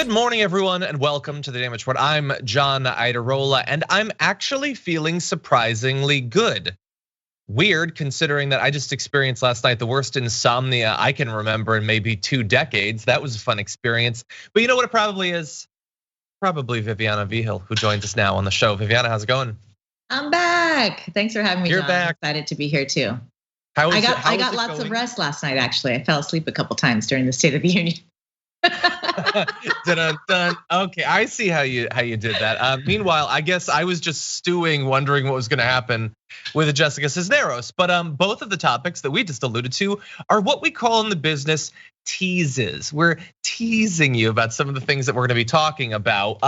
Good morning, everyone, and welcome to the Damage Report. I'm John Idarola, and I'm actually feeling surprisingly good. Weird, considering that I just experienced last night the worst insomnia I can remember in maybe 2 decades. That was a fun experience. But you know what it probably is? Probably Viviana Vigil, who joins us now on the show. Viviana, how's it going? I'm back. Thanks for having me, You're John. back. I'm excited to be here too. I got lots of rest last night, actually. I fell asleep a couple times during the State of the Union. Dun. Okay, I see how you did that. Meanwhile, I guess I was just stewing, wondering what was going to happen with Jessica Cisneros. But both of the topics that we just alluded to are what we call in the business teases. We're teasing you about some of the things that we're going to be talking about,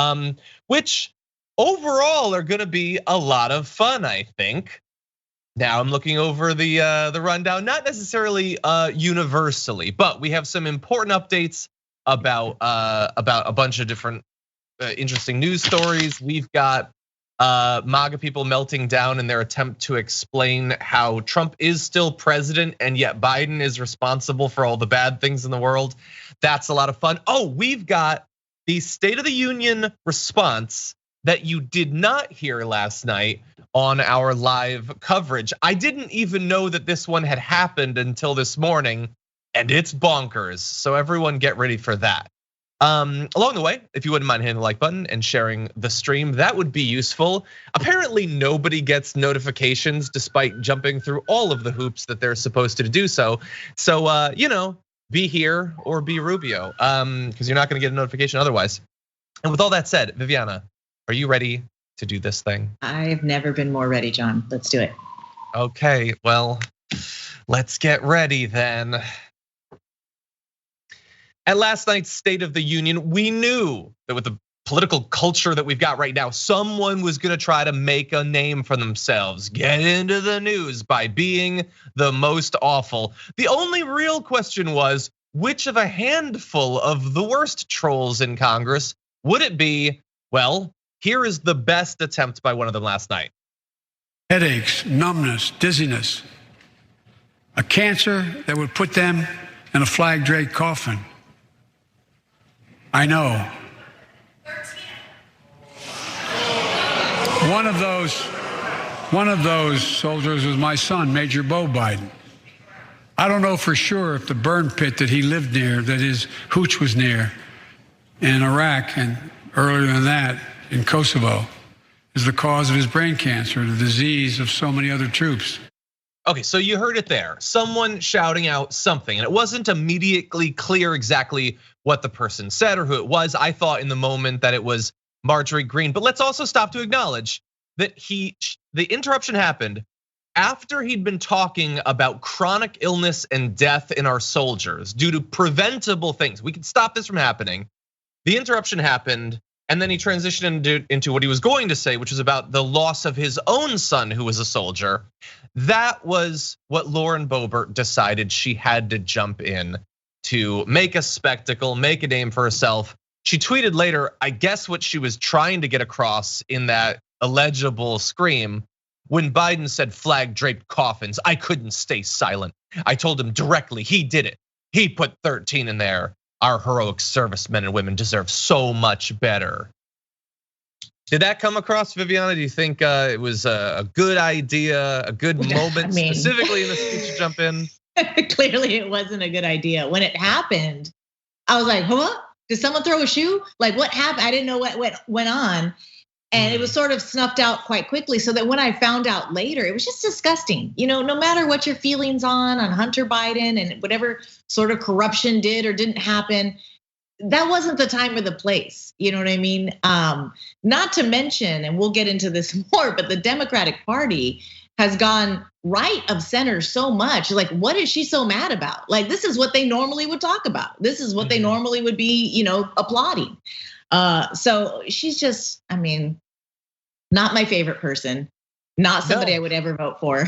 which overall are going to be a lot of fun, I think. Now I'm looking over the rundown, not necessarily universally, but we have some important updates about a bunch of different interesting news stories. We've got MAGA people melting down in their attempt to explain how Trump is still president and yet Biden is responsible for all the bad things in the world. That's a lot of fun. Oh, we've got the State of the Union response that you did not hear last night on our live coverage. I didn't even know that this one had happened until this morning. And it's bonkers, so everyone get ready for that. Along the way, if you wouldn't mind hitting the like button and sharing the stream, that would be useful. Apparently nobody gets notifications despite jumping through all of the hoops that they're supposed to do so. So, be here or be Rubio, because you're not gonna get a notification otherwise. And with all that said, Viviana, are you ready to do this thing? I've never been more ready, John. Let's do it. Okay, well, let's get ready then. At last night's State of the Union, we knew that with the political culture that we've got right now, someone was gonna try to make a name for themselves, get into the news by being the most awful. The only real question was, which of a handful of the worst trolls in Congress would it be? Well, here is the best attempt by one of them last night. Headaches, numbness, dizziness, a cancer that would put them in a flag draped coffin. I know. One of those soldiers was my son, Major Boebert. I don't know for sure if the burn pit that he lived near, that his hooch was near in Iraq and earlier than that in Kosovo, is the cause of his brain cancer, the disease of so many other troops. Okay, so you heard it there. Someone shouting out something, and it wasn't immediately clear exactly what the person said or who it was. I thought in the moment that it was Marjorie Greene, but let's also stop to acknowledge that the interruption happened after he'd been talking about chronic illness and death in our soldiers due to preventable things. We could stop this from happening. The interruption happened, and then he transitioned into what he was going to say, which was about the loss of his own son, who was a soldier. That was what Lauren Boebert decided she had to jump in to make a spectacle, make a name for herself. She tweeted later, I guess what she was trying to get across in that illegible scream, when Biden said flag draped coffins, I couldn't stay silent. I told him directly, he did it. He put 13 in there. Our heroic servicemen and women deserve so much better. Did that come across, Viviana? Do you think it was a good idea, a good moment, specifically in the speech to jump in? Clearly it wasn't a good idea. When it happened, I was like, huh? Did someone throw a shoe? Like what happened? I didn't know what went on. And it was sort of snuffed out quite quickly, so that when I found out later, it was just disgusting. No matter what your feelings on Hunter Biden and whatever sort of corruption did or didn't happen, that wasn't the time or the place. You know what I mean? Not to mention, and we'll get into this more, but the Democratic Party has gone right of center so much. Like, what is she so mad about? Like, this is what they normally would talk about. This is what they normally would be, applauding. So she's just, not my favorite person, not somebody I would ever vote for.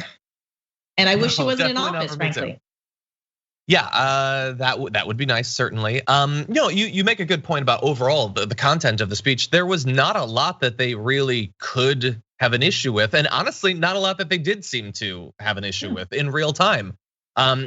And I wish she wasn't in office, frankly. Yeah, that would be nice, certainly. You make a good point about overall the content of the speech. There was not a lot that they really could have an issue with, and honestly, not a lot that they did seem to have an issue with in real time.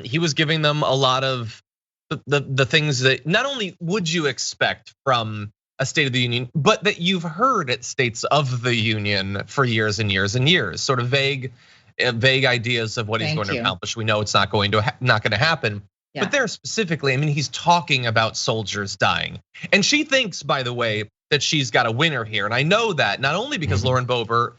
He was giving them a lot of the things that not only would you expect from a State of the Union, but that you've heard at States of the Union for years and years and years, sort of vague ideas of what he's going to accomplish. We know it's not going to happen. Yeah. But there specifically, I mean, he's talking about soldiers dying. And she thinks, by the way, that she's got a winner here. And I know that not only because Lauren Boebert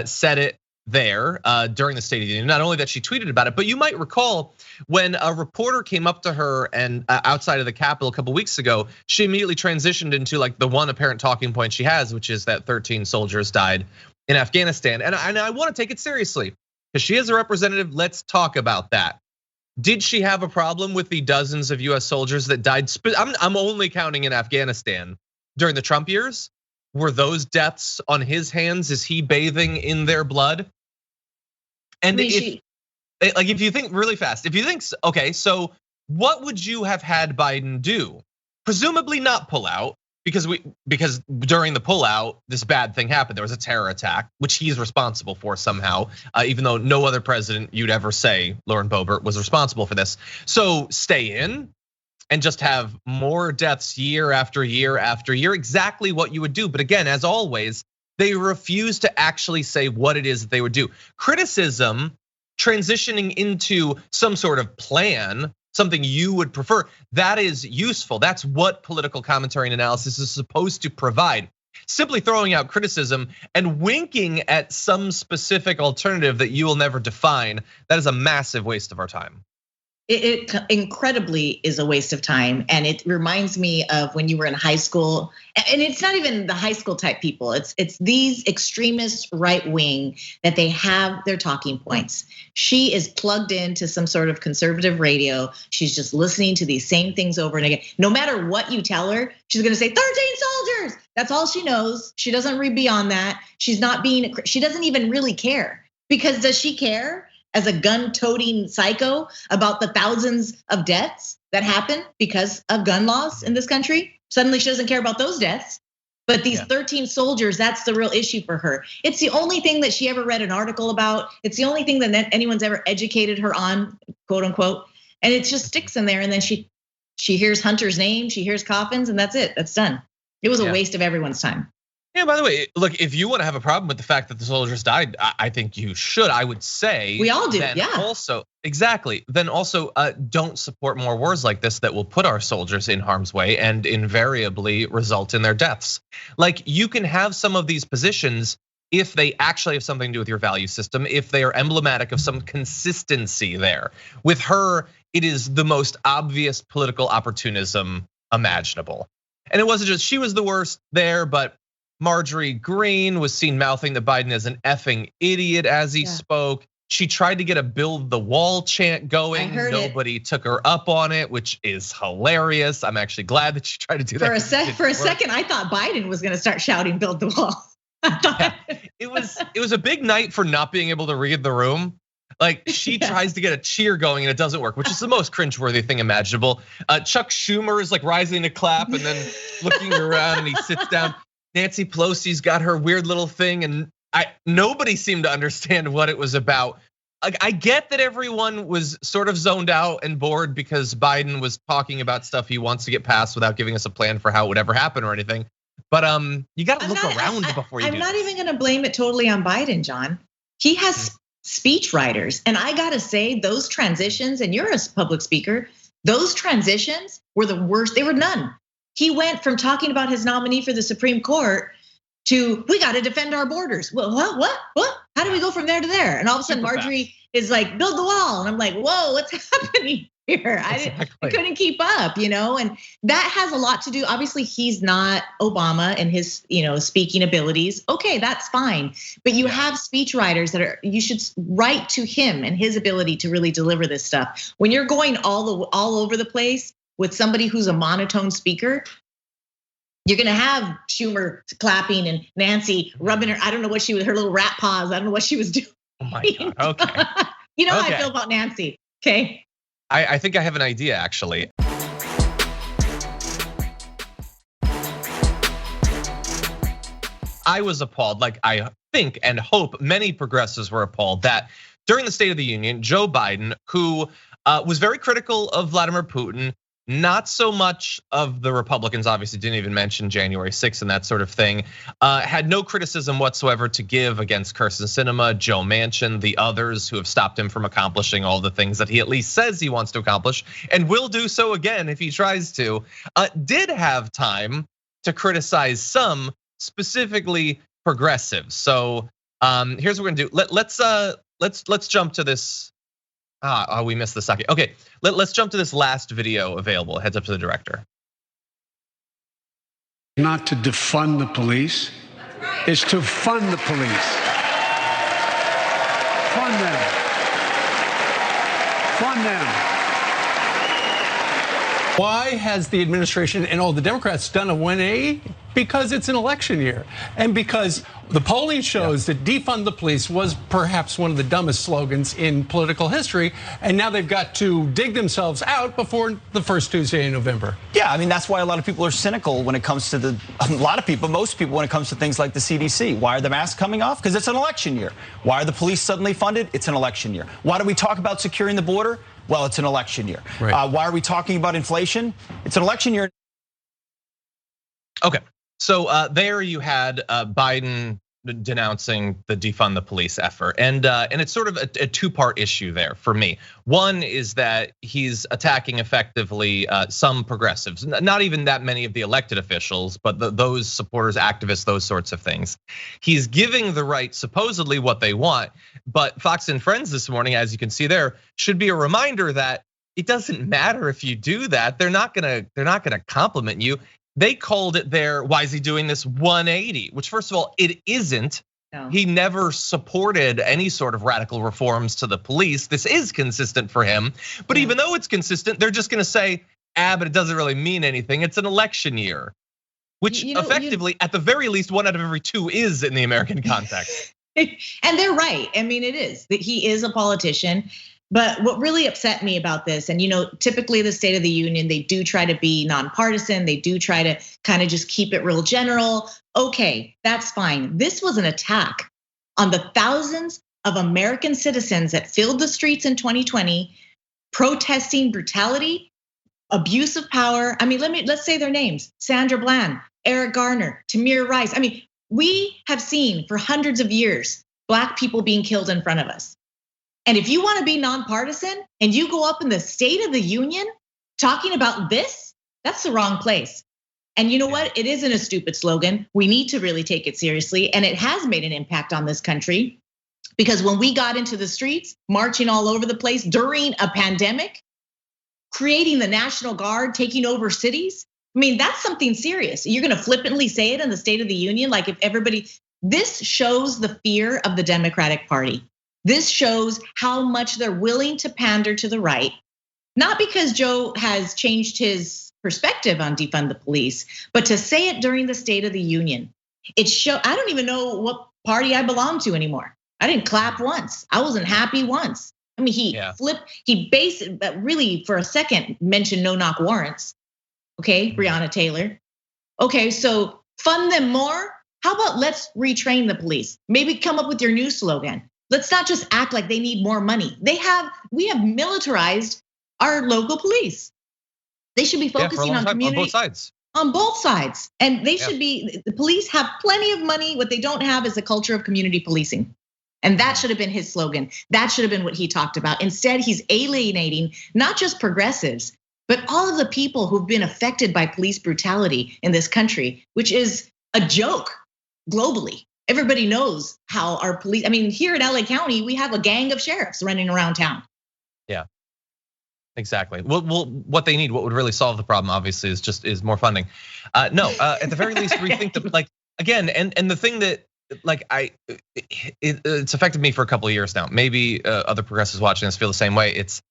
said it there during the State of the Union, not only that she tweeted about it, but you might recall when a reporter came up to her and outside of the Capitol a couple weeks ago, she immediately transitioned into like the one apparent talking point she has, which is that 13 soldiers died in Afghanistan. And I want to take it seriously because she is a representative. Let's talk about that. Did she have a problem with the dozens of US soldiers that died? I'm only counting in Afghanistan during the Trump years. Were those deaths on his hands? Is he bathing in their blood? And if you think really fast, if you think, okay, so what would you have had Biden do? Presumably not pull out, because during the pullout, this bad thing happened. There was a terror attack, which he's responsible for somehow, even though no other president you'd ever say Lauren Boebert was responsible for this. So stay in and just have more deaths year after year after year, exactly what you would do. But again, as always, they refuse to actually say what it is that they would do. Criticism transitioning into some sort of plan, something you would prefer, that is useful. That's what political commentary and analysis is supposed to provide. Simply throwing out criticism and winking at some specific alternative that you will never define, that is a massive waste of our time. It incredibly is a waste of time. And it reminds me of when you were in high school, and it's not even the high school type people. It's these extremist right wing that they have their talking points. She is plugged into some sort of conservative radio. She's just listening to these same things over and again. No matter what you tell her, she's gonna say 13 soldiers. That's all she knows. She doesn't read beyond that. She doesn't even really care, because does she care? As a gun-toting psycho about the thousands of deaths that happen because of gun laws in this country? Suddenly she doesn't care about those deaths. But these 13 soldiers, that's the real issue for her. It's the only thing that she ever read an article about. It's the only thing that anyone's ever educated her on, quote unquote. And it just sticks in there. And then she hears Hunter's name, she hears coffins, and that's it, that's done. It was a waste of everyone's time. Yeah, by the way, look, if you want to have a problem with the fact that the soldiers died, I think you should. I would say we all do. Yeah. Also, exactly. Then also, don't support more wars like this that will put our soldiers in harm's way and invariably result in their deaths. Like, you can have some of these positions if they actually have something to do with your value system, if they are emblematic of some consistency there. With her, it is the most obvious political opportunism imaginable. And it wasn't just she was the worst there, but Marjorie Greene was seen mouthing that Biden is an effing idiot as he spoke. She tried to get a build the wall chant going. Nobody took her up on it, which is hilarious. I'm actually glad that she tried to do that. For a second, I thought Biden was gonna start shouting build the wall. It was a big night for not being able to read the room. Like, she tries to get a cheer going and it doesn't work, which is the most cringeworthy thing imaginable. Chuck Schumer is like rising to clap and then looking around and he sits down. Nancy Pelosi's got her weird little thing, and nobody seemed to understand what it was about. I get that everyone was sort of zoned out and bored because Biden was talking about stuff he wants to get passed without giving us a plan for how it would ever happen or anything. But you got to look around before you do. I'm not even going to blame it totally on Biden, John. He has speech writers, and I got to say those transitions, and you're a public speaker, those transitions were the worst. They were none. He went from talking about his nominee for the Supreme Court to, we got to defend our borders. Well, what? How do we go from there to there? And all of a sudden Marjorie is like, build the wall. And I'm like, whoa, what's happening here? I couldn't keep up, and that has a lot to do. Obviously, he's not Obama in his, speaking abilities. Okay, that's fine. But you have speech writers you should write to him and his ability to really deliver this stuff. When you're going all over the place with somebody who's a monotone speaker, you're gonna have Schumer clapping and Nancy rubbing her. I don't know what her little rat paws. I don't know what she was doing. Oh my God, okay. How I feel about Nancy, okay? I think I have an idea, actually. I was appalled, like I think and hope many progressives were appalled, that during the State of the Union, Joe Biden, who was very critical of Vladimir Putin, Not so much of the Republicans, obviously didn't even mention January 6th and that sort of thing. Had no criticism whatsoever to give against Kirsten Sinema, Joe Manchin, the others who have stopped him from accomplishing all the things that he at least says he wants to accomplish and will do so again if he tries to. Did have time to criticize some, specifically progressives. So here's what we're gonna do. Let's jump to this. We missed the second. Okay, let's jump to this last video available. Heads up to the director. Not to defund the police, it's to fund the police. Fund them. Fund them. Why has the administration and all the Democrats done a 180? Because it's an election year. And because the polling shows that defund the police was perhaps one of the dumbest slogans in political history. And now they've got to dig themselves out before the first Tuesday in November. Yeah, I mean, that's why a lot of people are cynical when it comes to most people when it comes to things like the CDC. Why are the masks coming off? Because it's an election year. Why are the police suddenly funded? It's an election year. Why do we talk about securing the border? Well, it's an election year. Right. Why are we talking about inflation? It's an election year. Okay, so there you had Biden denouncing the defund the police effort, and it's sort of a two-part issue there for me. One is that he's attacking effectively some progressives, not even that many of the elected officials, but those supporters, activists, those sorts of things. He's giving the right supposedly what they want, but Fox and Friends this morning, as you can see there, should be a reminder that it doesn't matter if you do that. They're not gonna compliment you. They called it why is he doing this 180? Which first of all, it isn't. No. He never supported any sort of radical reforms to the police. This is consistent for him. But even though it's consistent, they're just gonna say, but it doesn't really mean anything. It's an election year. Which effectively, at the very least, 1 out of every 2 is in the American context. And they're right. I mean, it is that he is a politician. But what really upset me about this, and typically the State of the Union, they do try to be nonpartisan. They do try to kind of just keep it real general. Okay, that's fine. This was an attack on the thousands of American citizens that filled the streets in 2020, protesting brutality, abuse of power. I mean, let's say their names: Sandra Bland, Eric Garner, Tamir Rice. I mean, we have seen for hundreds of years Black people being killed in front of us. And if you want to be nonpartisan and you go up in the State of the Union talking about this, that's the wrong place. And you know what? It isn't a stupid slogan. We need to really take it seriously. And it has made an impact on this country, because when we got into the streets, marching all over the place during a pandemic, creating the National Guard, taking over cities, I mean, that's something serious. You're gonna flippantly say it in the State of the Union, like if everybody, this shows the fear of the Democratic Party. This shows how much they're willing to pander to the right, not because Joe has changed his perspective on defund the police, but to say it during the State of the Union. I don't even know what party I belong to anymore. I didn't clap once. I wasn't happy once. I mean, he really for a second mentioned no-knock warrants. Okay, Breonna Taylor. Okay, so fund them more. How about let's retrain the police? Maybe come up with your new slogan. Let's not just act like they need more money. We have militarized our local police. They should be focusing on community. On both sides. On both sides. And they should be, the police have plenty of money. What they don't have is a culture of community policing. And that should have been his slogan. That should have been what he talked about. Instead, he's alienating not just progressives, but all of the people who've been affected by police brutality in this country, which is a joke globally. Everybody knows how our police, I mean, here in LA County, we have a gang of sheriffs running around town. Yeah, exactly. Well, what they need, what would really solve the problem, obviously, is more funding. No, at the very least, rethink the, again, and the thing that, it's affected me for a couple of years now. Maybe other progressives watching this feel the same way. It's,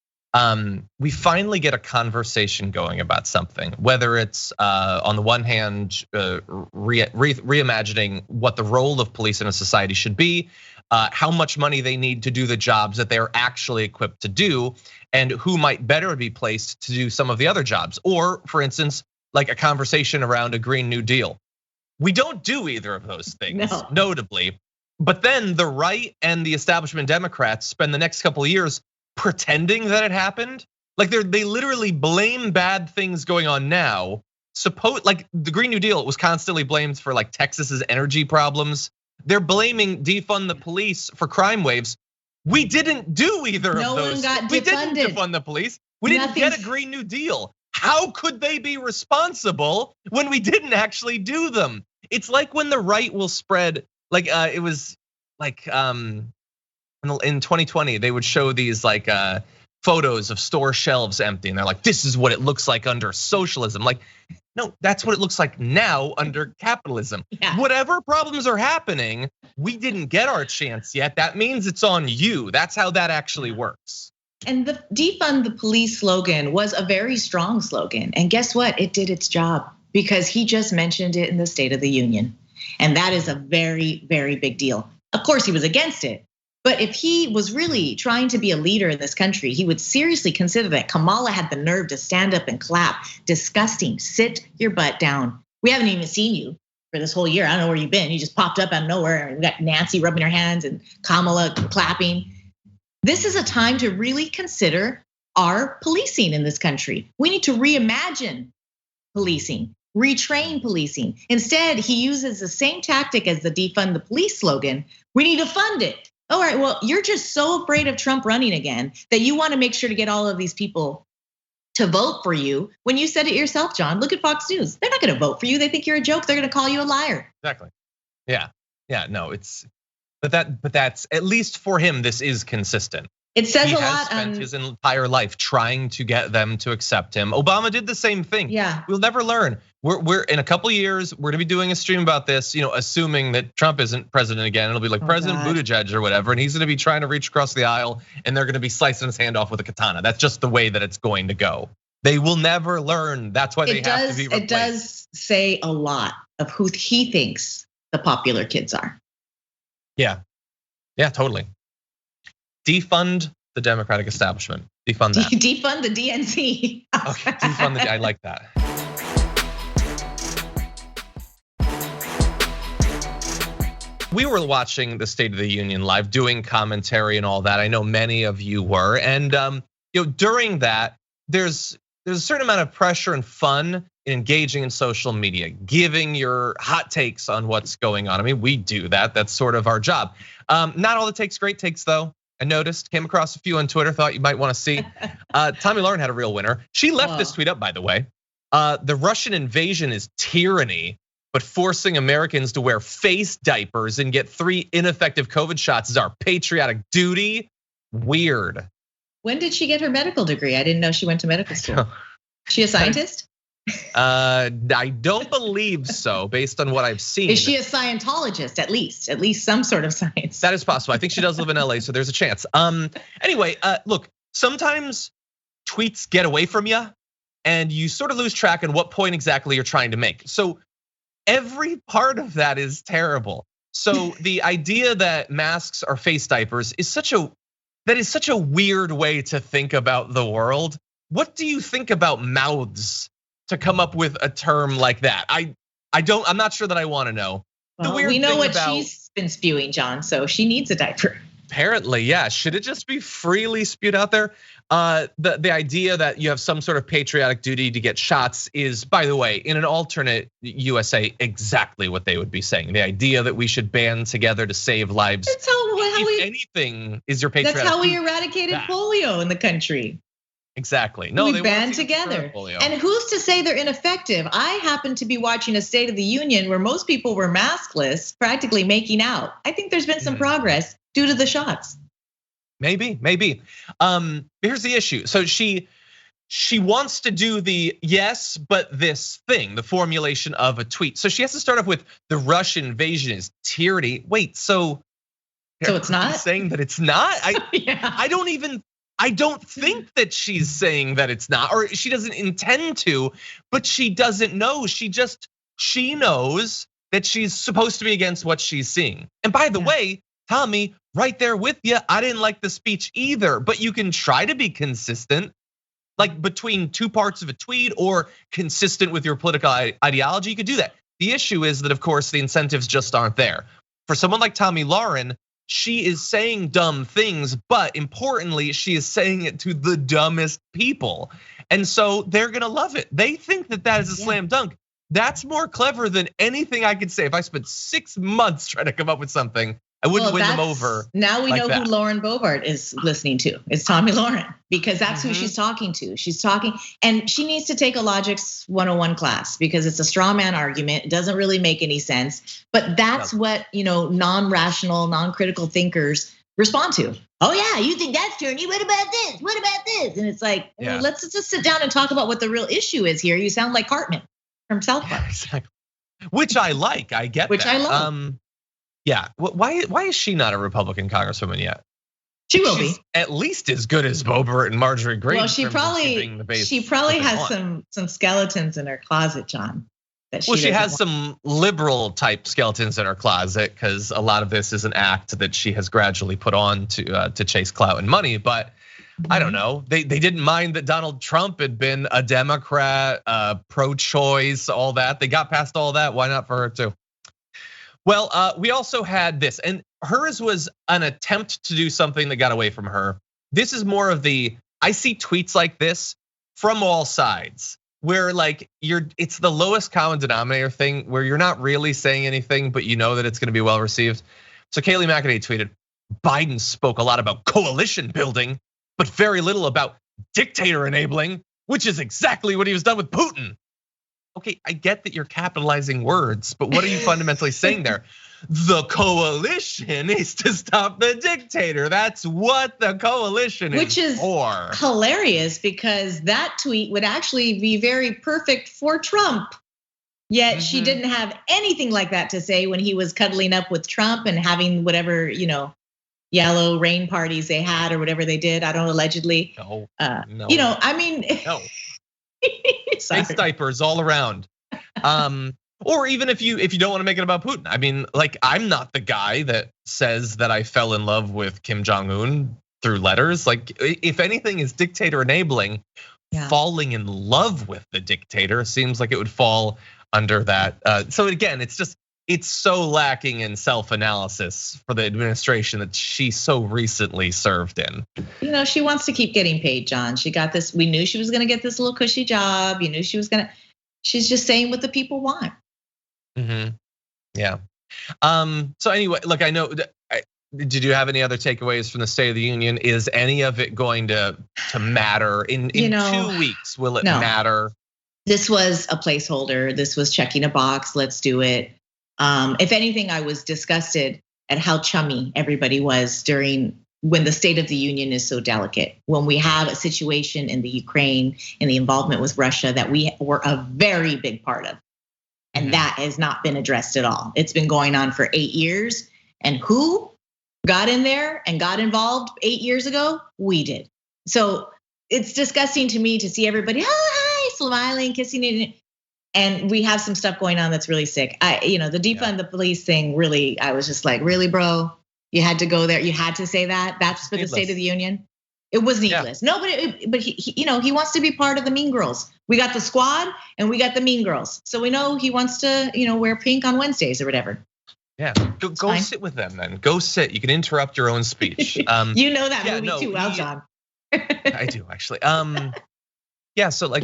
we finally get a conversation going about something, whether it's on the one hand, reimagining what the role of police in a society should be, how much money they need to do the jobs that they're actually equipped to do, and who might better be placed to do some of the other jobs. Or for instance, like a conversation around a Green New Deal. We don't do either of those things, notably. But then the right and the establishment Democrats spend the next couple of years pretending that it happened Like they literally blame bad things going on now. Like the Green New Deal was constantly blamed for like Texas's energy problems. They're blaming defund the police for crime waves. We didn't do either of those. We didn't defund the police. We didn't get a Green New Deal. How could they be responsible when we didn't actually do them? It's like when the right will spread, like it was like in 2020, they would show these like photos of store shelves empty, and they're like, this is what it looks like under socialism. Like, no, that's what it looks like now under capitalism. Yeah. Whatever problems are happening, we didn't get our chance yet. That means it's on you. That's how that actually works. And the defund the police slogan was a very strong slogan. And guess what? It did its job because he just mentioned it in the State of the Union. And that is a very, very big deal. Of course, he was against it. But if he was really trying to be a leader in this country, he would seriously consider that. Kamala had the nerve to stand up and clap. Disgusting. Sit your butt down. We haven't even seen you for this whole year. I don't know where you've been. You just popped up out of nowhere. And we got Nancy rubbing her hands and Kamala clapping. This is a time to really consider our policing in this country. We need to reimagine policing, retrain policing. Instead, he uses the same tactic as the defund the police slogan. We need to fund it. All right, well, you're just so afraid of Trump running again that you want to make sure to get all of these people to vote for you. When you said it yourself, John, look at Fox News. They're not going to vote for you. They think you're a joke. They're going to call you a liar. Exactly. Yeah, no, but that's at least for him, this is consistent. It says he a lot. He has spent his entire life trying to get them to accept him. Obama did the same thing. Yeah. We'll never learn. We're in a couple years, we're gonna be doing a stream about this, assuming that Trump isn't president again. It'll be like President Buttigieg or whatever, and he's gonna be trying to reach across the aisle, and they're gonna be slicing his hand off with a katana. That's just the way that it's going to go. They will never learn. That's why they have to be replaced. It does say a lot of who he thinks the popular kids are. Yeah, totally. Defund the Democratic establishment. Defund that. Defund the DNC. Okay, defund I like that. We were watching the State of the Union live, doing commentary and all that. I know many of you were, and during that, there's a certain amount of pressure and fun in engaging in social media, giving your hot takes on what's going on. I mean, we do that. That's sort of our job. Not all the takes, great takes though. I noticed, came across a few on Twitter, thought you might want to see. Tomi Lahren had a real winner. She left this tweet up, by the way. The Russian invasion is tyranny, but forcing Americans to wear face diapers and get 3 ineffective COVID shots is our patriotic duty. Weird. When did she get her medical degree? I didn't know she went to medical school. She a scientist? I don't believe so, based on what I've seen. Is she a Scientologist at least some sort of science? That is possible. I think she does live in LA, so there's a chance. Anyway, look, sometimes tweets get away from you and you sort of lose track on what point exactly you're trying to make. So every part of that is terrible. So the idea that masks are face diapers is such a weird way to think about the world. What do you think about mouths to come up with a term like that? I'm not sure that I want to know. Well, we know what she's been spewing, John, so she needs a diaper. Apparently, yeah. Should it just be freely spewed out there? The idea that you have some sort of patriotic duty to get shots is, by the way, in an alternate USA, exactly what they would be saying. The idea that we should band together to save lives. That's how anything is your patriotic. That's how we eradicated polio in the country. Exactly. No, we band together. And who's to say they're ineffective? I happen to be watching a State of the Union where most people were maskless, practically making out. I think there's been some progress due to the shots. Maybe. Here's the issue. So she wants to do the yes, but this thing, the formulation of a tweet. So she has to start off with the Russian invasion is tyranny. Wait, so it's not saying that it's not? I don't think that she's saying that it's not, or she doesn't intend to, but she doesn't know. She knows that she's supposed to be against what she's seeing. And by the way, Tommy, right there with you, I didn't like the speech either, but you can try to be consistent, like between 2 parts of a tweet or consistent with your political ideology, you could do that. The issue is that, of course, the incentives just aren't there. For someone like Tomi Lahren, she is saying dumb things, but importantly, she is saying it to the dumbest people. And so they're gonna love it. They think that that is a slam dunk. That's more clever than anything I could say. If I spent 6 months trying to come up with something, I wouldn't win them over. Now we know who Lauren Boebert is listening to. It's Tommy Lauren, because that's who she's talking to. She's talking, and she needs to take a Logics 101 class, because it's a straw man argument. It doesn't really make any sense. But that's what, non-rational, non-critical thinkers respond to. Oh yeah, you think that's turny? What about this? What about this? And it's like, well, let's just sit down and talk about what the real issue is here. You sound like Cartman from South Park. Yeah, exactly. Which I like. I get Which that. I love. Yeah, why is she not a Republican congresswoman yet? She will be at least as good as Boebert and Marjorie Greene. Well, she probably has some skeletons in her closet, John. She has some liberal type skeletons in her closet, because a lot of this is an act that she has gradually put on to chase clout and money. But I don't know. They didn't mind that Donald Trump had been a Democrat, pro-choice, all that. They got past all that. Why not for her too? Well, we also had this, and hers was an attempt to do something that got away from her. This is more of I see tweets like this from all sides, where it's the lowest common denominator thing, where you're not really saying anything, but you know that it's gonna be well received. So Kayleigh McEnany tweeted, Biden spoke a lot about coalition building, but very little about dictator enabling, which is exactly what he was done with Putin. Okay, I get that you're capitalizing words, but what are you fundamentally saying there? The coalition is to stop the dictator. That's what the coalition is for. Which is hilarious, because that tweet would actually be very perfect for Trump. Yet she didn't have anything like that to say when he was cuddling up with Trump and having whatever, yellow rain parties they had or whatever they did. I don't know, allegedly. No. No. Face diapers all around. Or even if you don't want to make it about Putin. I mean, I'm not the guy that says that I fell in love with Kim Jong-un through letters. If anything is dictator enabling, falling in love with the dictator seems like it would fall under that. So again, it's so lacking in self-analysis for the administration that she so recently served in. She wants to keep getting paid, John. She got this. We knew she was gonna get this little cushy job. You knew she was gonna. She's just saying what the people want. Yeah. So anyway, look, I know. Did you have any other takeaways from the State of the Union? Is any of it going to matter in 2 weeks? Will it matter? This was a placeholder. This was checking a box. Let's do it. If anything, I was disgusted at how chummy everybody was when the State of the Union is so delicate. When we have a situation in the Ukraine and the involvement with Russia that we were a very big part of. And that has not been addressed at all. It's been going on for 8 years. And who got in there and got involved 8 years ago? We did. So it's disgusting to me to see everybody, oh, hi, smiling, kissing it. And we have some stuff going on that's really sick. The defund the police thing, really, I was just like, really, bro? You had to go there. You had to say that. That's for the State of the Union. It was needless. No, but he wants to be part of the Mean Girls. We got the squad and we got the Mean Girls. So we know he wants to, wear pink on Wednesdays or whatever. Yeah, go sit with them then. Go sit. You can interrupt your own speech. You know that movie too well, John. I do actually. Yeah. So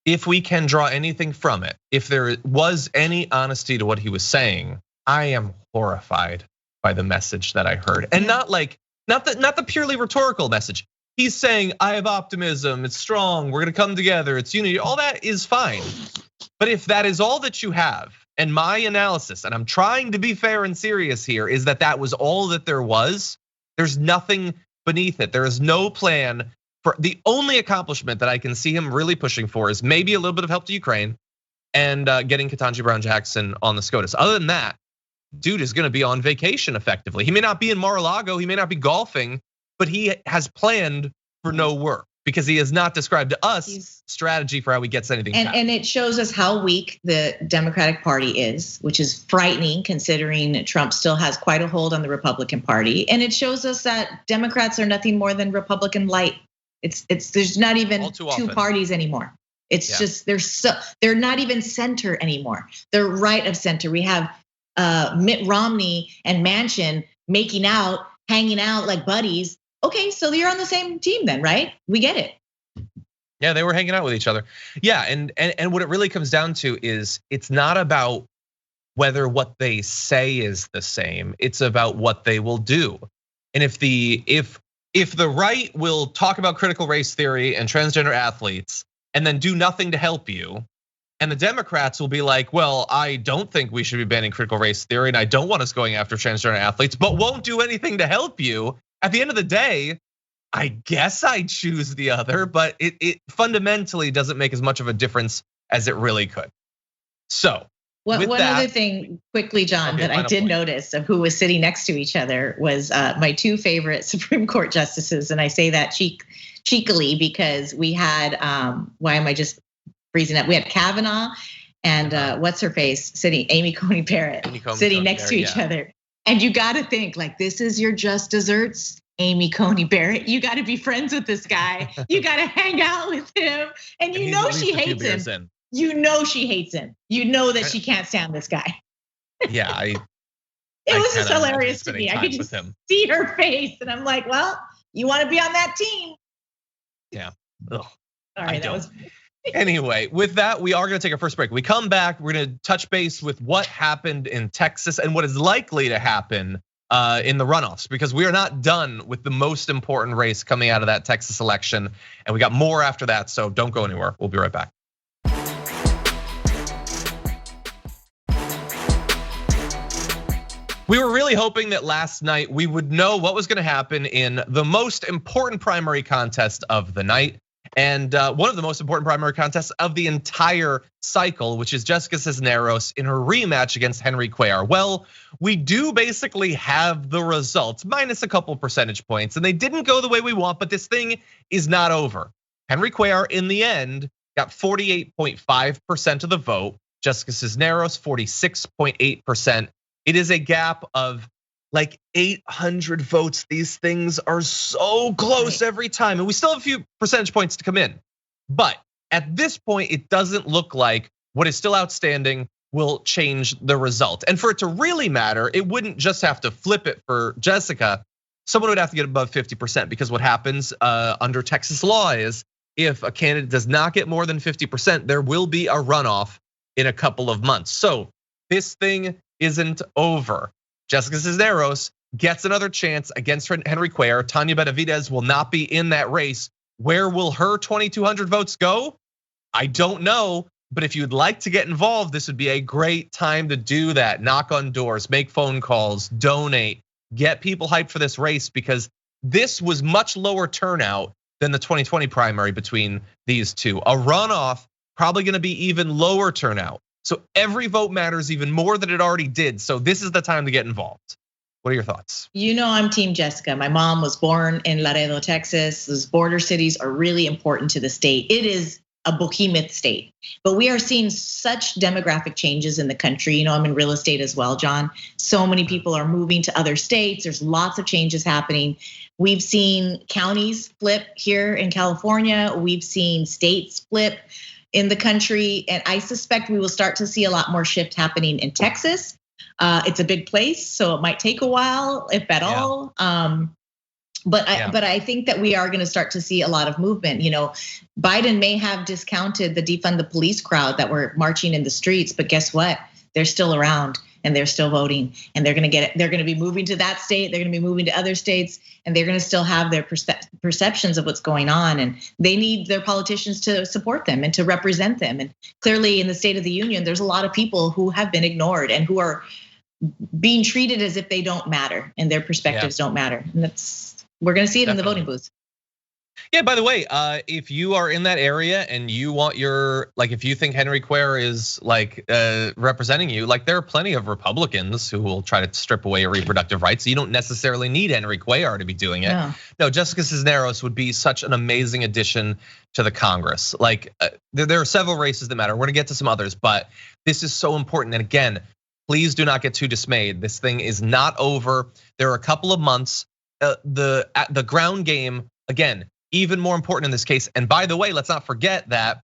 if we can draw anything from it, if there was any honesty to what he was saying, I am horrified by the message that I heard, and not the purely rhetorical message. He's saying, I have optimism, it's strong, we're gonna come together, it's unity, all that is fine. But if that is all that you have, and my analysis, and I'm trying to be fair and serious here, is that was all that there was, there's nothing beneath it. There is no plan for the only accomplishment that I can see him really pushing for is maybe a little bit of help to Ukraine and getting Ketanji Brown Jackson on the SCOTUS. Other than that, dude is gonna be on vacation effectively. He may not be in Mar-a-Lago, he may not be golfing, but he has planned for no work because he has not described to us strategy for how he gets anything done. And it shows us how weak the Democratic Party is, which is frightening considering Trump still has quite a hold on the Republican Party. And it shows us that Democrats are nothing more than Republican light. There's not even two parties anymore. It's just they're not even center anymore. They're right of center. We have Mitt Romney and Manchin making out, hanging out like buddies. Okay, so you're on the same team then, right? We get it. Yeah, they were hanging out with each other. Yeah, and what it really comes down to is it's not about whether what they say is the same. It's about what they will do. And if the right will talk about critical race theory and transgender athletes and then do nothing to help you, and the Democrats will be like, well, I don't think we should be banning critical race theory and I don't want us going after transgender athletes, but won't do anything to help you. At the end of the day, I guess I choose the other, but it fundamentally doesn't make as much of a difference as it really could. So one other thing quickly, John, that I did notice of who was sitting next to each other was my two favorite Supreme Court justices. And I say that cheekily because we had, why am I just freezing up? We had Kavanaugh and what's her face sitting, Amy Coney Barrett sitting next to each other. And you got to think like, this is your just desserts, Amy Coney Barrett. You got to be friends with this guy. You got to hang out with him. And you know she hates him. You know she hates him. You know that she can't stand this guy. Yeah, it was just hilarious to me. I could just see her face, and I'm like, well, you want to be on that team. Yeah. Sorry, that was. Anyway, with that, we are going to take our first break. We come back, we're going to touch base with what happened in Texas and what is likely to happen in the runoffs, because we are not done with the most important race coming out of that Texas election. And we got more after that, so don't go anywhere. We'll be right back. We were really hoping that last night we would know what was going to happen in the most important primary contest of the night. And one of the most important primary contests of the entire cycle, which is Jessica Cisneros in her rematch against Henry Cuellar. Well, we do basically have the results, minus a couple percentage points, and they didn't go the way we want, but this thing is not over. Henry Cuellar, in the end, got 48.5% of the vote. Jessica Cisneros, 46.8%. It is a gap of like 800 votes. These things are so close every time. And we still have a few percentage points to come in. But at this point, it doesn't look like what is still outstanding will change the result. And for it to really matter, it wouldn't just have to flip it for Jessica. Someone would have to get above 50%, because what happens under Texas law is if a candidate does not get more than 50%, there will be a runoff in a couple of months. So this thing isn't over. Jessica Cisneros gets another chance against Henry Cuellar. Tanya Benavidez will not be in that race. Where will her 2,200 votes go? I don't know, but if you'd like to get involved, this would be a great time to do that. Knock on doors, make phone calls, donate, get people hyped for this race, because this was much lower turnout than the 2020 primary between these two. A runoff, probably gonna be even lower turnout. So every vote matters even more than it already did. So this is the time to get involved. What are your thoughts? You know, I'm Team Jessica. My mom was born in Laredo, Texas. Those border cities are really important to the state. It is a behemoth state, but we are seeing such demographic changes in the country. You know, I'm in real estate as well, John. So many people are moving to other states. There's lots of changes happening. We've seen counties flip here in California. We've seen states flip in the country. And I suspect we will start to see a lot more shift happening in Texas. It's a big place, so it might take a while, if at all. But I think that we are going to start to see a lot of movement. You know, Biden may have discounted the defund the police crowd that were marching in the streets, but guess what? They're still around and they're still voting, and they're going to be moving to that state. They're going to be moving to other states, and they're going to still have their perceptions of what's going on. And they need their politicians to support them and to represent them. And clearly in the State of the Union, there's a lot of people who have been ignored and who are being treated as if they don't matter and their perspectives don't matter. And we're going to see it in the voting booths. Yeah, by the way, if you are in that area and you want if you think Henry Cuellar is representing you, there are plenty of Republicans who will try to strip away your reproductive rights. So you don't necessarily need Henry Cuellar to be doing it. Yeah. No, Jessica Cisneros would be such an amazing addition to the Congress. There are several races that matter. We're gonna get to some others, but this is so important. And again, please do not get too dismayed. This thing is not over. There are a couple of months. The ground game, again, even more important in this case. And by the way, let's not forget that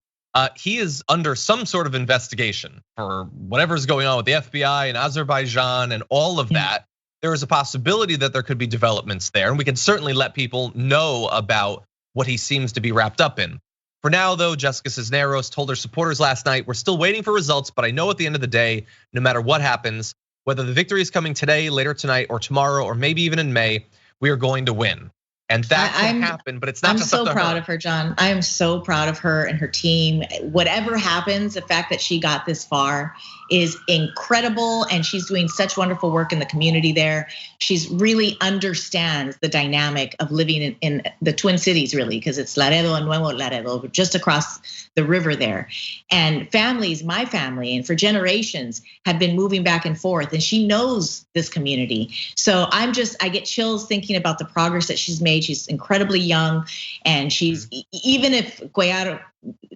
He is under some sort of investigation for whatever's going on with the FBI and Azerbaijan and all of that. There is a possibility that there could be developments there, and we can certainly let people know about what he seems to be wrapped up in. For now, though, Jessica Cisneros told her supporters last night, "We're still waiting for results, but I know at the end of the day, no matter what happens, whether the victory is coming today, later tonight, or tomorrow, or maybe even in May, we are going to win." And that can happen, but it's not just up to her. I'm so proud of her, John. I am so proud of her and her team. Whatever happens, the fact that she got this far is incredible, and she's doing such wonderful work in the community there. She's really understands the dynamic of living in the Twin Cities, really, because it's Laredo and Nuevo Laredo, just across the river there. And families, my family, and for generations have been moving back and forth, and she knows this community. So I get chills thinking about the progress that she's made. She's incredibly young, and she's, even if Cuellar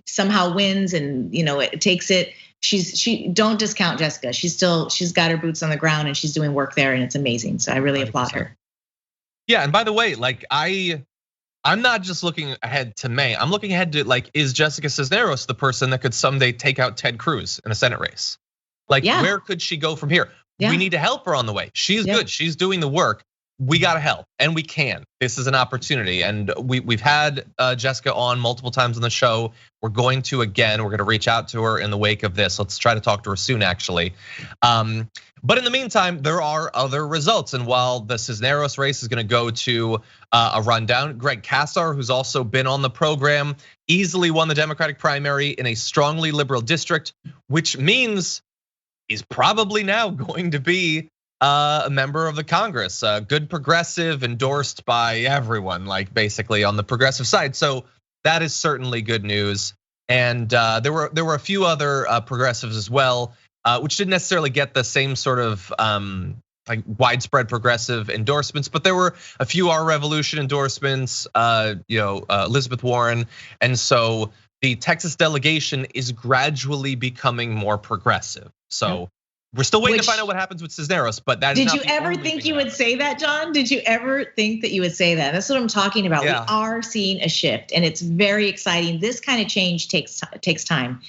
somehow wins and it takes it, she don't discount Jessica. She's got her boots on the ground and she's doing work there, and it's amazing. So I really 100%. Applaud her. Yeah, and by the way, like I'm not just looking ahead to May. I'm looking ahead to, like, is Jessica Cisneros the person that could someday take out Ted Cruz in a Senate race? Like, where could she go from here? We need to help her on the way. She's good. She's doing the work. We gotta help, and we can. This is an opportunity, and we've had Jessica on multiple times on the show. We're going to again. We're gonna reach out to her in the wake of this. Let's try to talk to her soon, actually. But in the meantime, there are other results, and while the Cisneros race is gonna go to a rundown, Greg Casar, who's also been on the program, easily won the Democratic primary in a strongly liberal district, which means he's probably now going to be a member of the Congress, a good progressive endorsed by everyone, like basically on the progressive side. So that is certainly good news. And there were a few other progressives as well, which didn't necessarily get the same sort of like widespread progressive endorsements, but there were a few Our Revolution endorsements, Elizabeth Warren, and so the Texas delegation is gradually becoming more progressive. So. We're still waiting to find out what happens with Cisneros, but that is. Did you ever think you would say that, John? Did you ever think that you would say that? That's what I'm talking about. Yeah. We are seeing a shift, and it's very exciting. This kind of change takes time.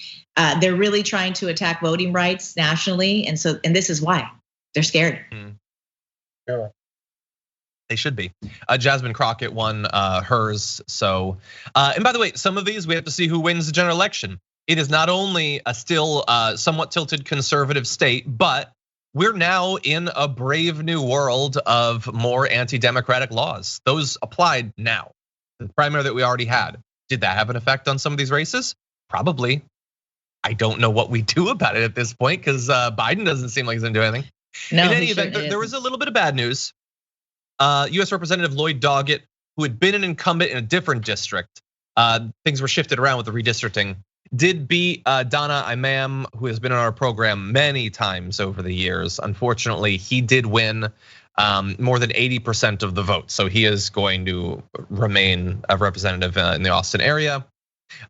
They're really trying to attack voting rights nationally, and this is why they're scared. Sure. They should be. Jasmine Crockett won hers. So, and by the way, some of these we have to see who wins the general election. It is not only a still somewhat tilted conservative state, but we're now in a brave new world of more anti-democratic laws. Those applied now. The primary that we already had. Did that have an effect on some of these races? Probably. I don't know what we do about it at this point, because Biden doesn't seem like he's gonna do anything. No, in any event, there was a little bit of bad news. US Representative Lloyd Doggett, who had been an incumbent in a different district, things were shifted around with the redistricting, did beat Donna Imam, who has been on our program many times over the years. Unfortunately, he did win more than 80% of the vote. So he is going to remain a representative in the Austin area.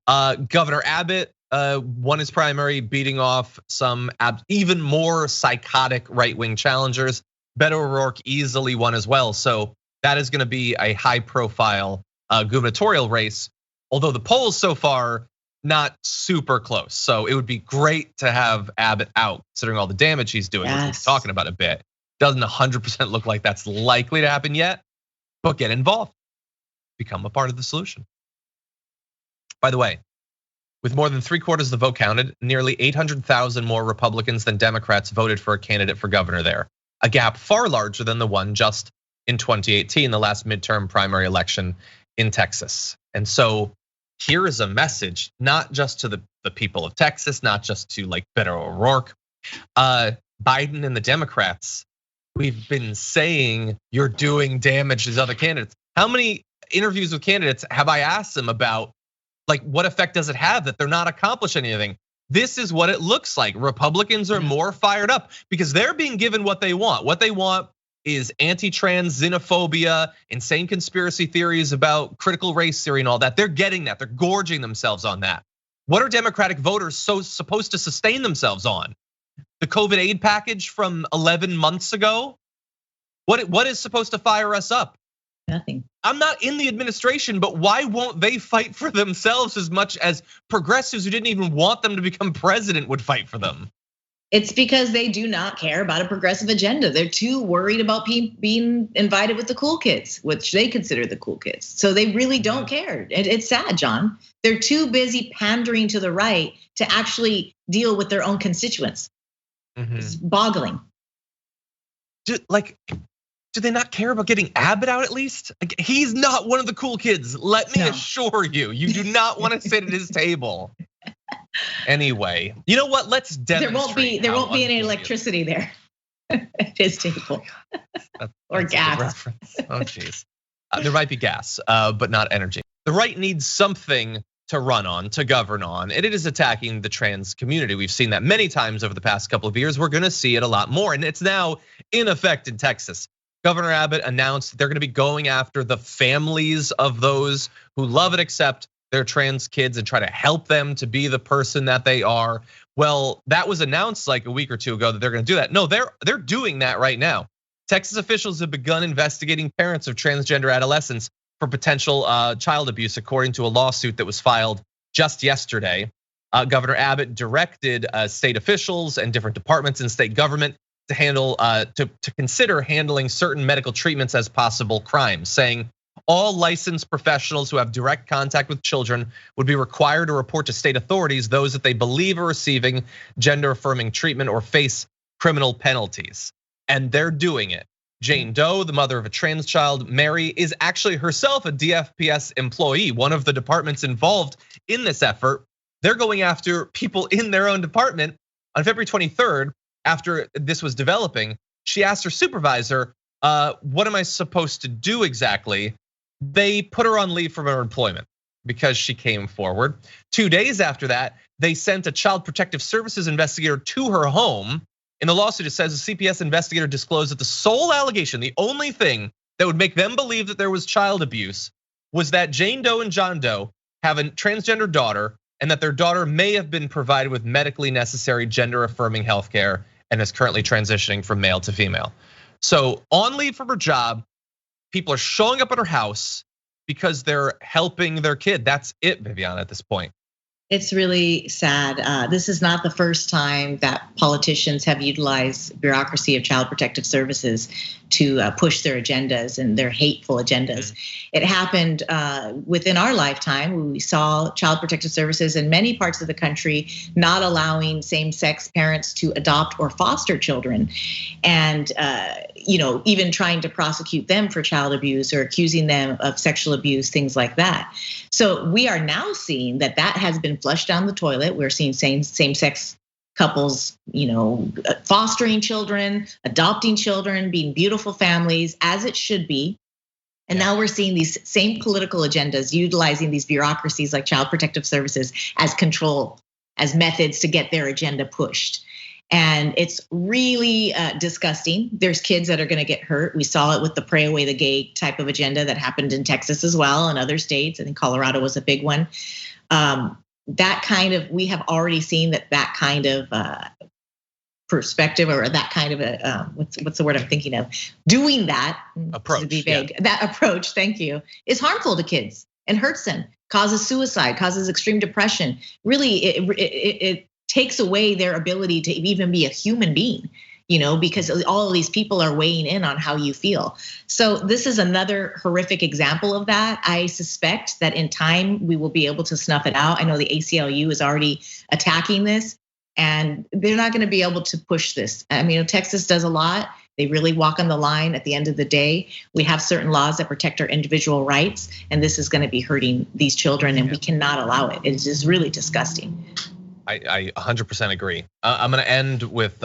Governor Abbott won his primary, beating off some even more psychotic right-wing challengers. Beto O'Rourke easily won as well. So that is gonna be a high profile gubernatorial race. Although the polls so far, not super close. So it would be great to have Abbott out, considering all the damage he's doing, which we're talking about a bit. Doesn't 100% look like that's likely to happen yet, but get involved. Become a part of the solution. By the way, with more than 3/4 of the vote counted, nearly 800,000 more Republicans than Democrats voted for a candidate for governor there. A gap far larger than the one just in 2018, the last midterm primary election in Texas. And so here is a message, not just to the people of Texas, not just to like Beto O'Rourke, Biden and the Democrats. We've been saying you're doing damage to these other candidates. How many interviews with candidates have I asked them about, like, what effect does it have that they're not accomplishing anything? This is what it looks like. Republicans are more fired up because they're being given what they want. What they want is anti-trans xenophobia, insane conspiracy theories about critical race theory and all that. They're getting that, they're gorging themselves on that. What are Democratic voters supposed to sustain themselves on? The COVID aid package from 11 months ago? What is supposed to fire us up? Nothing. I'm not in the administration, but why won't they fight for themselves as much as progressives who didn't even want them to become president would fight for them? It's because they do not care about a progressive agenda. They're too worried about being invited with the cool kids, which they consider the cool kids. So they really don't care. It's sad, John. They're too busy pandering to the right to actually deal with their own constituents. It's boggling. Do they not care about getting Abbott out at least? Like, he's not one of the cool kids. Let me assure you, you do not want to sit at his table. Anyway, you know what? Let's demonstrate. There won't be any electricity there at his table, or gas. Oh, geez. There might be gas, but not energy. The right needs something to run on, to govern on, and it is attacking the trans community. We've seen that many times over the past couple of years. We're going to see it a lot more, and it's now in effect in Texas. Governor Abbott announced that they're going to be going after the families of those who love and accept their trans kids and try to help them to be the person that they are. Well, that was announced like a week or two ago that they're going to do that. No, they're doing that right now. Texas officials have begun investigating parents of transgender adolescents for potential child abuse, according to a lawsuit that was filed just yesterday. Governor Abbott directed state officials and different departments in state government to handle, to consider handling certain medical treatments as possible crimes, saying all licensed professionals who have direct contact with children would be required to report to state authorities those that they believe are receiving gender affirming treatment or face criminal penalties. And they're doing it. Jane Doe, the mother of a trans child, Mary, is actually herself a DFPS employee, one of the departments involved in this effort. They're going after people in their own department. On February 23rd, after this was developing, she asked her supervisor, what am I supposed to do exactly? They put her on leave from her employment because she came forward. 2 days after that, they sent a child protective services investigator to her home. In the lawsuit, it says a CPS investigator disclosed that the sole allegation, the only thing that would make them believe that there was child abuse, was that Jane Doe and John Doe have a transgender daughter and that their daughter may have been provided with medically necessary gender affirming healthcare and is currently transitioning from male to female. So on leave from her job, people are showing up at her house because they're helping their kid. That's it, Viviana, at this point. It's really sad. This is not the first time that politicians have utilized bureaucracy of child protective services to push their agendas and their hateful agendas. It happened within our lifetime. We saw child protective services in many parts of the country not allowing same-sex parents to adopt or foster children, and even trying to prosecute them for child abuse or accusing them of sexual abuse, things like that. So we are now seeing that has been flushed down the toilet. We're seeing same-sex couples, fostering children, adopting children, being beautiful families, as it should be. And now we're seeing these same political agendas utilizing these bureaucracies like child protective services as control, as methods to get their agenda pushed. And it's really disgusting. There's kids that are going to get hurt. We saw it with the pray away the gay type of agenda that happened in Texas as well, and other states. I think Colorado was a big one. We have already seen that kind of perspective, or that kind of what's the word I'm thinking of? Doing that approach, to be vague, that approach, thank you, is harmful to kids and hurts them, causes suicide, causes extreme depression. Really, it takes away their ability to even be a human being, because all of these people are weighing in on how you feel. So this is another horrific example of that. I suspect that in time we will be able to snuff it out. I know the ACLU is already attacking this, and they're not going to be able to push this. I mean, Texas does a lot. They really walk on the line. At the end of the day, we have certain laws that protect our individual rights, and this is going to be hurting these children, and we cannot allow it. It's just really disgusting. I 100% agree. I'm going to end with,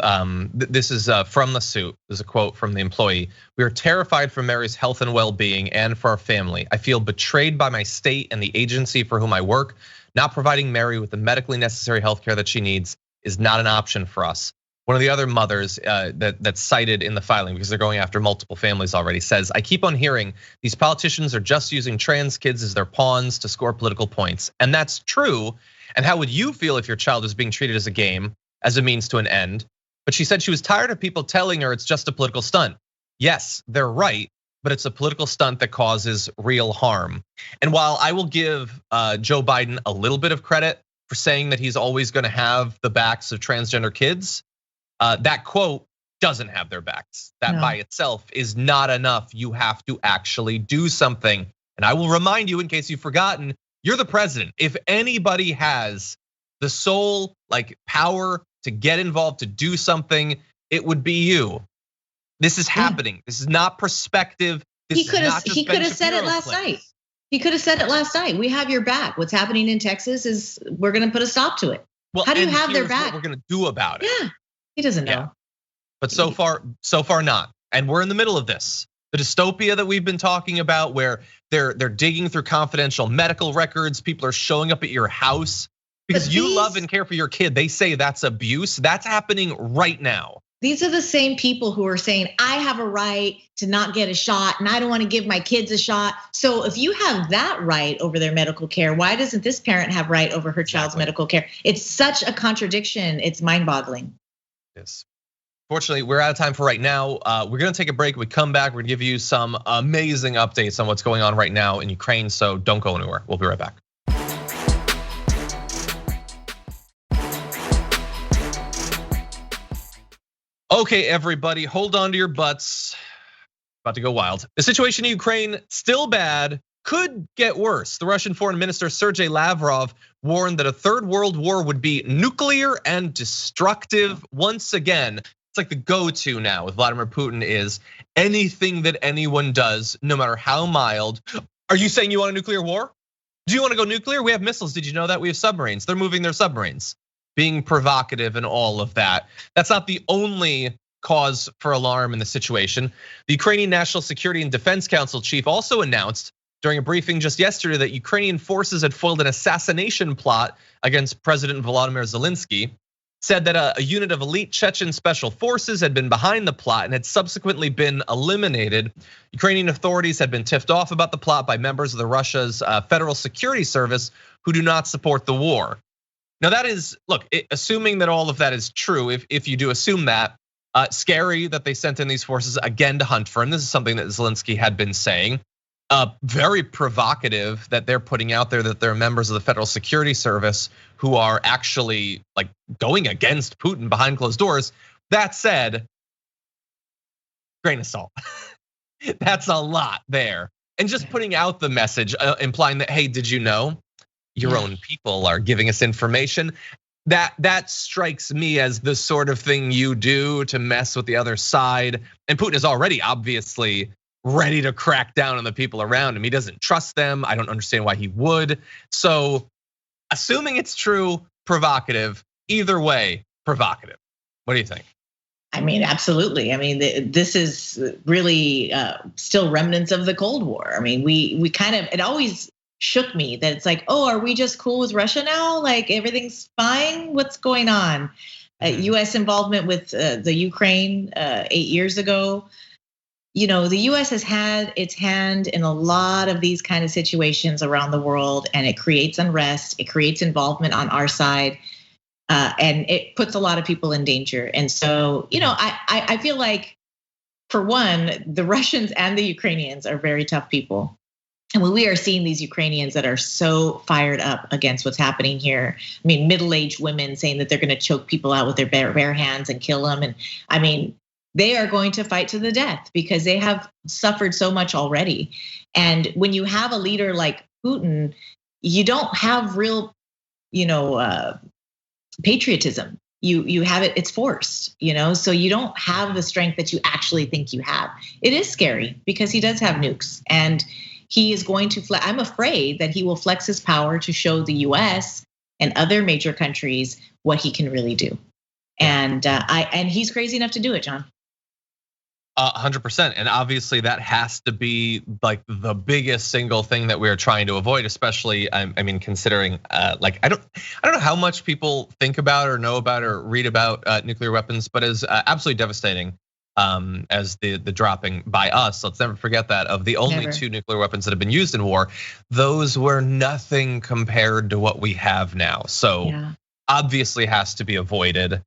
this is from the suit. There's a quote from the employee. "We are terrified for Mary's health and well-being and for our family. I feel betrayed by my state and the agency for whom I work. Not providing Mary with the medically necessary healthcare that she needs is not an option for us." One of the other mothers that's cited in the filing, because they're going after multiple families already, says, "I keep on hearing these politicians are just using trans kids as their pawns to score political points." And that's true. And how would you feel if your child was being treated as a game, as a means to an end? But she said she was tired of people telling her it's just a political stunt. Yes, they're right. but it's a political stunt that causes real harm. And while I will give Joe Biden a little bit of credit for saying that he's always gonna have the backs of transgender kids, that quote doesn't have their backs. That by itself is not enough. You have to actually do something. And I will remind you, in case you've forgotten, you're the president. If anybody has the sole power to get involved, to do something, it would be you. This is happening. This is not perspective. He could have said it last night. He could have said it last night. We have your back. What's happening in Texas is we're going to put a stop to it. Well, how do you have their back? What we're going to do about it. Yeah, he doesn't know. Yeah. But so far not. And we're in the middle of this. The dystopia that we've been talking about, where they're digging through confidential medical records, people are showing up at your house because you love and care for your kid. They say that's abuse. That's happening right now. These are the same people who are saying, I have a right to not get a shot and I don't want to give my kids a shot. So if you have that right over their medical care, why doesn't this parent have right over her child's medical care? It's such a contradiction. It's mind-boggling. Yes. Fortunately, we're out of time for right now. We're gonna take a break. When we come back, we're gonna give you some amazing updates on what's going on right now in Ukraine. So don't go anywhere. We'll be right back. Okay, everybody, hold on to your butts. About to go wild. The situation in Ukraine, still bad, could get worse. The Russian Foreign Minister Sergei Lavrov warned that a third world war would be nuclear and destructive. Once again, it's like the go-to now with Vladimir Putin is anything that anyone does, no matter how mild. Are you saying you want a nuclear war? Do you want to go nuclear? We have missiles. Did you know that? We have submarines. They're moving their submarines. Being provocative and all of that. That's not the only cause for alarm in the situation. The Ukrainian National Security and Defense Council chief also announced during a briefing just yesterday that Ukrainian forces had foiled an assassination plot against President Volodymyr Zelensky. Said that a unit of elite Chechen special forces had been behind the plot and had subsequently been eliminated. Ukrainian authorities had been tipped off about the plot by members of the Russia's Federal Security Service who do not support the war. Now that is, look, assuming that all of that is true, if you do assume that, scary that they sent in these forces again to hunt for him. This is something that Zelensky had been saying. Very provocative that they're putting out there that they're members of the Federal Security Service who are actually going against Putin behind closed doors. That said, grain of salt. That's a lot there. And just putting out the message, implying that, hey, did you know your own people are giving us information? That strikes me as the sort of thing you do to mess with the other side. And Putin is already obviously ready to crack down on the people around him. He doesn't trust them. I don't understand why he would. So assuming it's true, provocative. Either way, provocative. What do you think? I mean, absolutely. I mean, this is really still remnants of the Cold War. I mean, we kind of, it always shook me that it's like, oh, are we just cool with Russia now? Like everything's fine? What's going on? US involvement with the Ukraine 8 years ago. You know, the US has had its hand in a lot of these kind of situations around the world, and it creates unrest, it creates involvement on our side, and it puts a lot of people in danger. And so, you know, I feel like, for one, the Russians and the Ukrainians are very tough people. And when we are seeing these Ukrainians that are so fired up against what's happening here, I mean, middle-aged women saying that they're going to choke people out with their bare hands and kill them. And I mean, they are going to fight to the death because they have suffered so much already. And when you have a leader like Putin, you don't have real, patriotism. You have it, it's forced, so you don't have the strength that you actually think you have. It is scary because he does have nukes, and he is going to I'm afraid that he will flex his power to show the US and other major countries what he can really do. And he's crazy enough to do it, John. 100%, and obviously that has to be like the biggest single thing that we're trying to avoid, especially I mean, considering I don't know how much people think about or know about or read about nuclear weapons, but as absolutely devastating as the dropping by us. Let's never forget that of the only two nuclear weapons that have been used in war, those were nothing compared to what we have now. So obviously has to be avoided.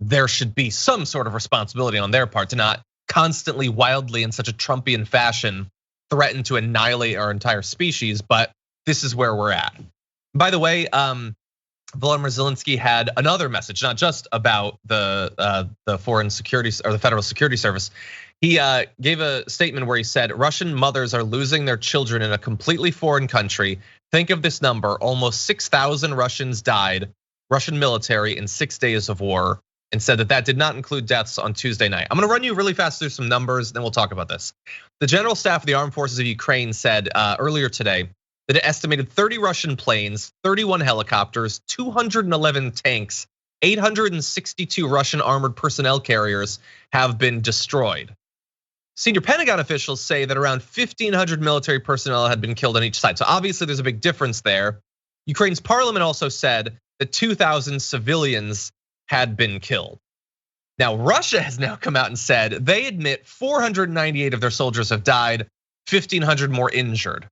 There should be some sort of responsibility on their part to not constantly, wildly, in such a Trumpian fashion, threaten to annihilate our entire species, but this is where we're at. By the way, Volodymyr Zelensky had another message, not just about the foreign security or the Federal Security Service. He gave a statement where he said, Russian mothers are losing their children in a completely foreign country. Think of this number, almost 6,000 Russians died, Russian military, in 6 days of war, and said that did not include deaths on Tuesday night. I'm gonna run you really fast through some numbers, then we'll talk about this. The General Staff of the Armed Forces of Ukraine said earlier today that it estimated 30 Russian planes, 31 helicopters, 211 tanks, 862 Russian armored personnel carriers have been destroyed. Senior Pentagon officials say that around 1,500 military personnel had been killed on each side. So obviously there's a big difference there. Ukraine's parliament also said that 2,000 civilians had been killed. Now, Russia has now come out and said they admit 498 of their soldiers have died, 1,500 more injured.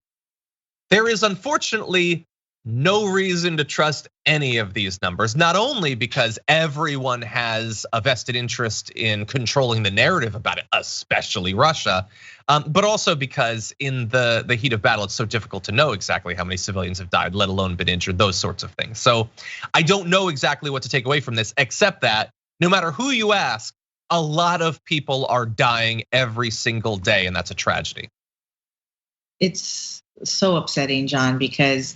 There is unfortunately no reason to trust any of these numbers, not only because everyone has a vested interest in controlling the narrative about it, especially Russia, but also because in the heat of battle, it's so difficult to know exactly how many civilians have died, let alone been injured, those sorts of things. So I don't know exactly what to take away from this, except that no matter who you ask, a lot of people are dying every single day, and that's a tragedy. It's so upsetting, John, because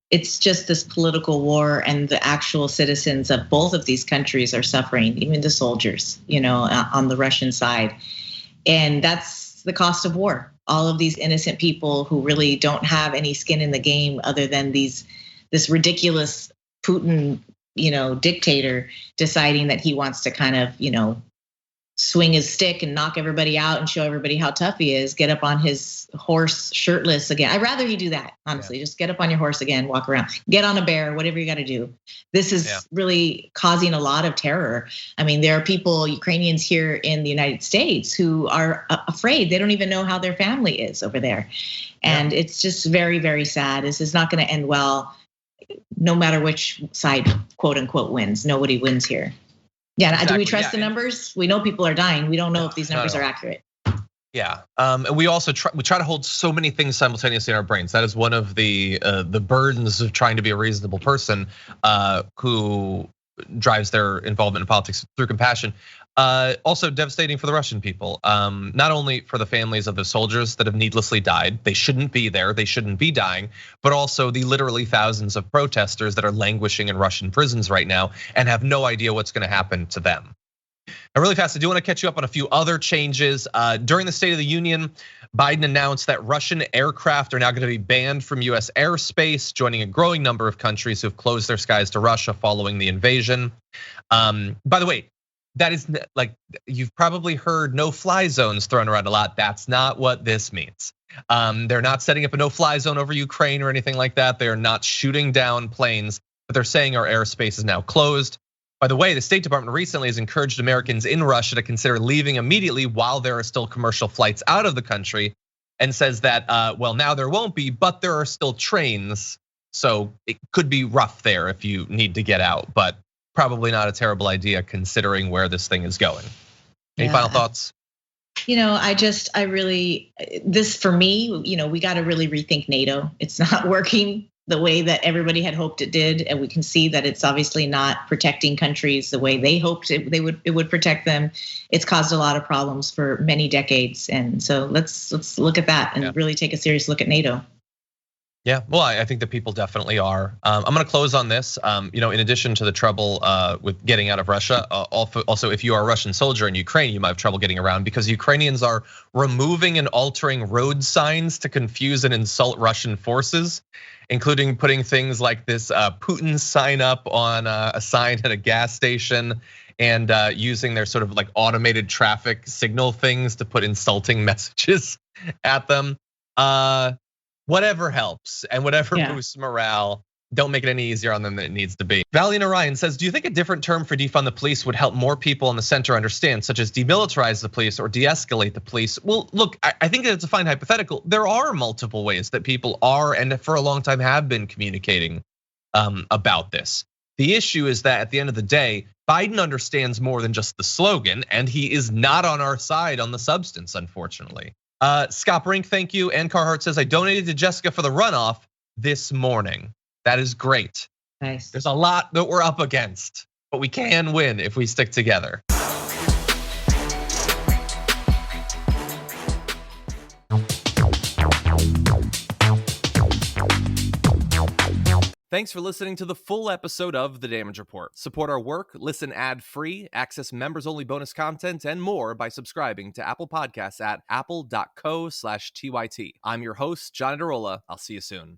it's just this political war, and the actual citizens of both of these countries are suffering, even the soldiers, on the Russian side. And that's the cost of war. All of these innocent people who really don't have any skin in the game other than this ridiculous Putin, dictator deciding that he wants to kind of, swing his stick and knock everybody out and show everybody how tough he is, get up on his horse shirtless again. I'd rather he do that, honestly. Just get up on your horse again, walk around, get on a bear, whatever you got to do. This is really causing a lot of terror. I mean, there are people, Ukrainians here in the United States, who are afraid. They don't even know how their family is over there. And it's just very, very sad. This is not going to end well, no matter which side, quote unquote, wins. Nobody wins here. Yeah, exactly. Do we trust the numbers? We know people are dying. We don't know if these numbers are accurate. Yeah, and we also try to hold so many things simultaneously in our brains. That is one of the burdens of trying to be a reasonable person who drives their involvement in politics through compassion. Also devastating for the Russian people, not only for the families of the soldiers that have needlessly died, they shouldn't be there, they shouldn't be dying, but also the literally thousands of protesters that are languishing in Russian prisons right now and have no idea what's gonna happen to them. Now, really fast, I do wanna catch you up on a few other changes. During the State of the Union, Biden announced that Russian aircraft are now gonna be banned from US airspace, joining a growing number of countries who have closed their skies to Russia following the invasion. By the way, that is, like, you've probably heard no-fly zones thrown around a lot. That's not what this means. They're not setting up a no-fly zone over Ukraine or anything like that. They're not shooting down planes, but they're saying our airspace is now closed. By the way, the State Department recently has encouraged Americans in Russia to consider leaving immediately while there are still commercial flights out of the country, and says that, well, now there won't be, but there are still trains. So it could be rough there if you need to get out, but probably not a terrible idea considering where this thing is going. Any final thoughts? I really, this for me, we got to really rethink NATO. It's not working the way that everybody had hoped it did. And we can see that it's obviously not protecting countries the way they hoped it would protect them. It's caused a lot of problems for many decades. And so let's look at that and really take a serious look at NATO. Yeah, well, I think the people definitely are. I'm gonna close on this. In addition to the trouble with getting out of Russia, also if you are a Russian soldier in Ukraine, you might have trouble getting around because Ukrainians are removing and altering road signs to confuse and insult Russian forces, including putting things like this Putin sign up on a sign at a gas station, and using their sort of like automated traffic signal things to put insulting messages at them. Whatever helps and whatever boosts morale, don't make it any easier on them than it needs to be. Valiant Orion says, do you think a different term for defund the police would help more people in the center understand, such as demilitarize the police or de-escalate the police? Well, look, I think that it's a fine hypothetical. There are multiple ways that people are and for a long time have been communicating about this. The issue is that at the end of the day, Biden understands more than just the slogan, and he is not on our side on the substance, unfortunately. Scott Brink, thank you. And Carhart says, I donated to Jessica for the runoff this morning. That is great. Nice. There's a lot that we're up against, but we can win if we stick together. Thanks for listening to the full episode of The Damage Report. Support our work, listen ad-free, access members-only bonus content, and more by subscribing to Apple Podcasts at apple.co/TYT. I'm your host, John Adarola. I'll see you soon.